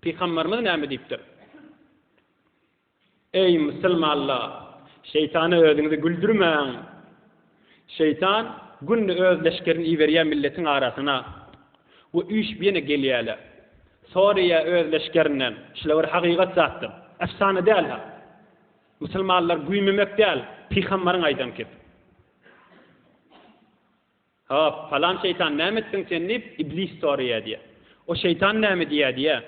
Peygamberimiz näme diýipdir? Ey musulmanlar, şeytanı özüňizi güldürmäň. Şeytan günni öz leşkerini iýerýän milletin arasyna. Bu üç bine gelýärler. Suriýa öz leşkerinden şular hakykat zatdyr. Efsane däl ha. Musulmanlar güýmemek däl, Peýgamberiň aýdan kep. Ha, falan şeytan näme etdiň sen diýip iblis soraýar diýe. O şeytan näme diýär?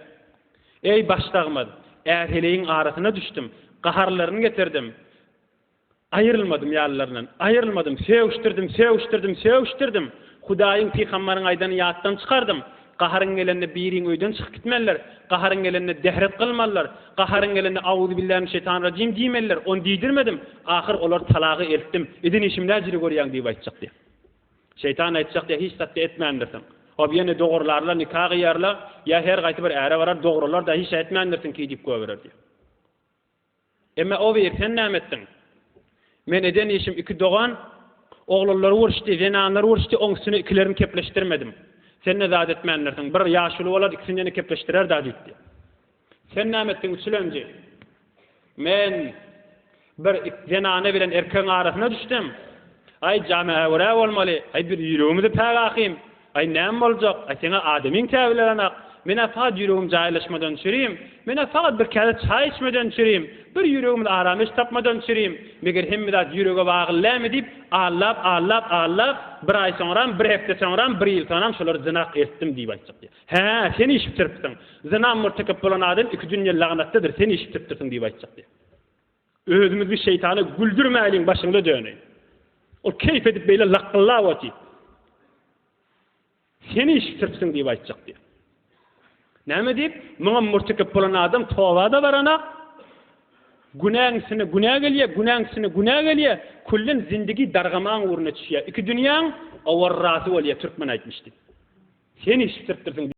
Ey başdagymyz, ähliň arasyna düşdüm, gaharlaryny getirdim. Ayrılmadım ýarlaryndan, ayrılmadım, sevişdirdim. Hudaýyň Peýgamberiň aýdan ýatdan çykardım. Gaharyň gelende biriň öýden çykyp gitmeller, gaharyň gelende dehret kılmalar, gaharyň gelende auzu billahi mineşşeytanirracim diýmeller. On diýdirmedim. Ahir olar talagy eltdim. Edin işimde jiri görýän diýip aýtjak diýär. Şeytan aýtjak diýär, hiç tatdy etmändirsin. O ýene dogurlarla nikah ýarlar, ýa her gaýty bir äre barar, dogurlar da hiç etmändirsin ki diýip goýberer diýär. Emma o bir sen näme etdiň? Men eden işim iki dogan, oğulları vuruştu, zenanları vuruştu, oňsyny ikilerini kepleştirmedim. Sen ne zat etmändirsin? Bir ýaşuly bolar, ikisini kepleştirer da diýdi. Sen näme etdiň üçlenji? Men bir zenana bilen erkeň arasyna düşdüm. Ay jamaa wara bolmaly, ay bir ýüregimde pägaqym. Ay näme boljak? Ay seňe adamyň täbirlerenak. Mene faqat ýüregim jaýlaşmadan çüreyim. Mene faqat bir kere çay içmeden çüreyim. Bir ýüregimde aramış tapmadan çüreyim. Meger hemme zat ýürege bagylamy diýip allap bir ay soňra, bir hepde soňra, bir ýyl soňra şolary zynak etdim diýip aýtjak. He, sen iş bitiripdiň. Zina murtakip bolan adam iki dünýä lagnatdadyr, sen iş bitiripdiň diýip aýtjak. Özümiz bir şeytany güldürmäliň başynda döneň. O keyf edip beýle laqyllawaty. Sen iş bitiripdiň diýip aýtjak. Näme diýip? Muňa murtakip bolan adam towada barana günäňsini günä gelýär, kullin zindigi dargamaň uruna düşýär. Iki dünýäň awarrasy bolýar, türkmen aýtmışdy. Sen iş bitiripdiň